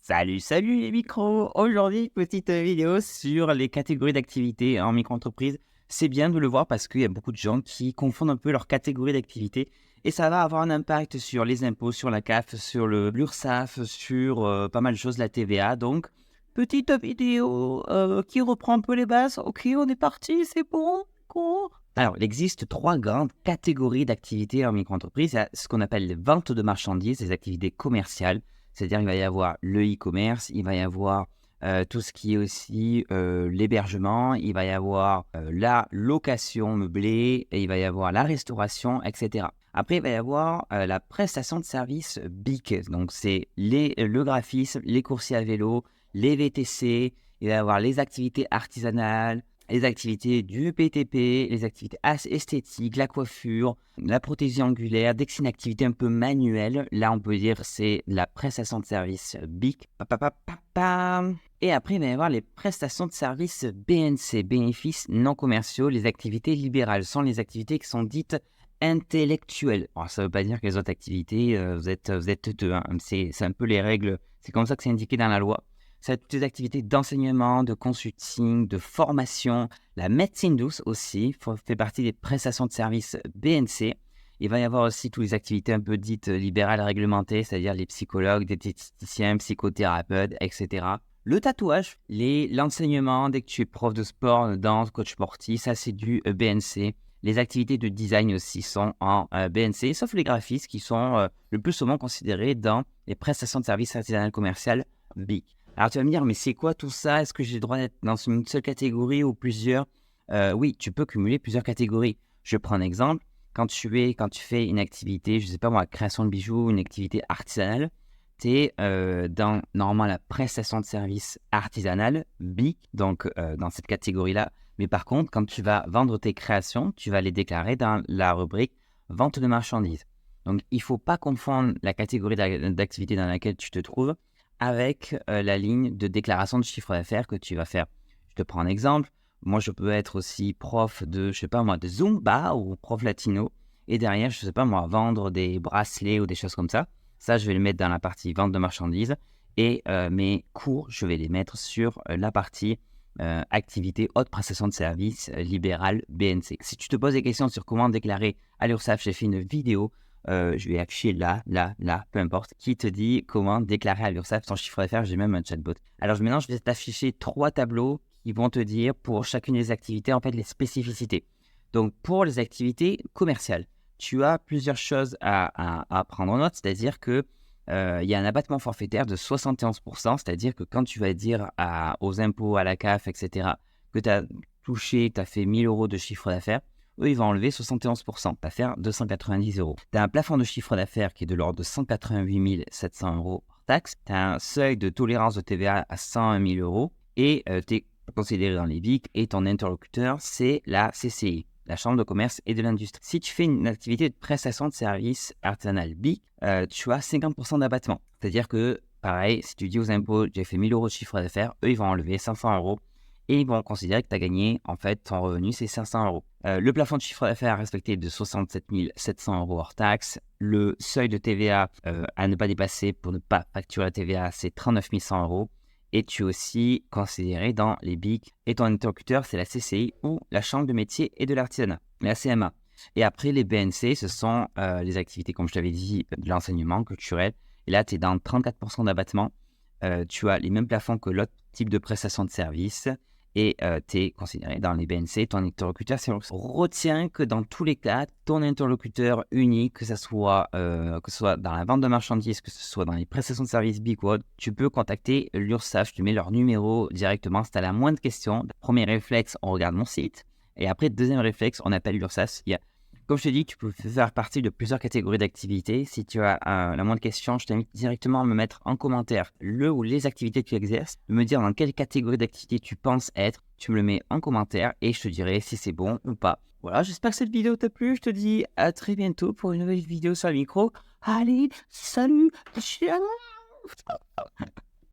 Salut les micros! Aujourd'hui, petite vidéo sur les catégories d'activités en micro-entreprise. C'est bien de le voir parce qu'il y a beaucoup de gens qui confondent un peu leurs catégories d'activités et ça va avoir un impact sur les impôts, sur la CAF, sur l'URSSAF, sur pas mal de choses, la TVA. Donc, petite vidéo qui reprend un peu les bases. Ok, on est parti, c'est bon? Go. Alors, il existe trois grandes catégories d'activités en micro-entreprise. Il y a ce qu'on appelle les ventes de marchandises, les activités commerciales. C'est-à-dire qu'il va y avoir le e-commerce, il va y avoir tout ce qui est aussi l'hébergement, il va y avoir la location meublée, et il va y avoir la restauration, etc. Après, il va y avoir la prestation de services BIC. Donc, c'est le graphisme, les coursiers à vélo, les VTC, il va y avoir les activités artisanales, les activités du BTP, les activités esthétiques, la coiffure, la prothèse angulaire. Dès que c'est une activité un peu manuelle, là on peut dire c'est la prestation de service BIC. Et après il va y avoir les prestations de services BNC, bénéfices non commerciaux. Les activités libérales sont les activités qui sont dites intellectuelles. Alors ça ne veut pas dire que les autres activités, vous êtes teuteux, hein. C'est un peu les règles, c'est comme ça que c'est indiqué dans la loi. Ça va être toutes les activités d'enseignement, de consulting, de formation. La médecine douce aussi fait partie des prestations de services BNC. Il va y avoir aussi toutes les activités un peu dites libérales réglementées, c'est-à-dire les psychologues, diététiciens, psychothérapeutes, etc. Le tatouage, l'enseignement, dès que tu es prof de sport, de danse, coach sportif, ça c'est du BNC. Les activités de design aussi sont en BNC, sauf les graphistes qui sont le plus souvent considérés dans les prestations de services artisanales commerciales BIC. Alors tu vas me dire, mais c'est quoi tout ça? Est-ce que j'ai le droit d'être dans une seule catégorie ou plusieurs? Oui, tu peux cumuler plusieurs catégories. Je prends un exemple. Quand tu fais une activité, je ne sais pas moi, création de bijoux, une activité artisanale, tu es dans normalement la prestation de service artisanale, BIC, donc dans cette catégorie-là. Mais par contre, quand tu vas vendre tes créations, tu vas les déclarer dans la rubrique vente de marchandises. Donc, il ne faut pas confondre la catégorie d'activité dans laquelle tu te trouves avec la ligne de déclaration de chiffre d'affaires que tu vas faire. Je te prends un exemple. Moi, je peux être aussi prof de, je sais pas moi, de Zumba ou prof latino. Et derrière, je sais pas moi, vendre des bracelets ou des choses comme ça. Ça, je vais le mettre dans la partie vente de marchandises. Et mes cours, je vais les mettre sur la partie activité haute prestation de services libérale BNC. Si tu te poses des questions sur comment déclarer à l'URSSAF, j'ai fait une vidéo. Je vais afficher là, peu importe, qui te dit comment déclarer à l'URSSAF son chiffre d'affaires. J'ai même un chatbot. Alors maintenant, je vais t'afficher trois tableaux qui vont te dire pour chacune des activités, en fait, les spécificités. Donc, pour les activités commerciales, tu as plusieurs choses à prendre en note, c'est-à-dire que il y a un abattement forfaitaire de 71%, c'est-à-dire que quand tu vas dire aux impôts, à la CAF, etc., que tu as touché, tu as fait 1 000 € de chiffre d'affaires, eux, ils vont enlever 71%, tu vas faire 290 €. Tu as un plafond de chiffre d'affaires qui est de l'ordre de 188 700 € hors taxe. Tu as un seuil de tolérance de TVA à 101 000 € et tu es considéré dans les BIC et ton interlocuteur, c'est la CCI, la Chambre de commerce et de l'industrie. Si tu fais une activité de prestation de services artisanal BIC, tu as 50% d'abattement. C'est-à-dire que, pareil, si tu dis aux impôts, j'ai fait 1 000 € de chiffre d'affaires, eux, ils vont enlever 500 € et ils vont considérer que tu as gagné, en fait, ton revenu, c'est 500 €. Le plafond de chiffre d'affaires respecté est de 67 700 € hors taxe. Le seuil de TVA à ne pas dépasser pour ne pas facturer la TVA, c'est 39 100 €. Et tu es aussi considéré dans les BIC. Et ton interlocuteur, c'est la CCI ou la Chambre de métier et de l'artisanat, la CMA. Et après, les BNC, ce sont les activités, comme je t'avais dit, de l'enseignement culturel. Et là, tu es dans 34% d'abattement. Tu as les mêmes plafonds que l'autre type de prestation de service. Et tu es considéré dans les BNC, ton interlocuteur, c'est retiens que dans tous les cas, ton interlocuteur unique, que ce soit dans la vente de marchandises, que ce soit dans les prestations de services Big World, tu peux contacter l'URSSAF, tu mets leur numéro directement. Si tu as la moindre question, premier réflexe, on regarde mon site. Et après, deuxième réflexe, on appelle l'URSSAF. Comme je te dis, tu peux faire partie de plusieurs catégories d'activités. Si tu as la moindre question, je t'invite directement à me mettre en commentaire le ou les activités que tu exerces, de me dire dans quelle catégorie d'activité tu penses être. Tu me le mets en commentaire et je te dirai si c'est bon ou pas. Voilà, j'espère que cette vidéo t'a plu. Je te dis à très bientôt pour une nouvelle vidéo sur le micro. Allez, salut, ciao.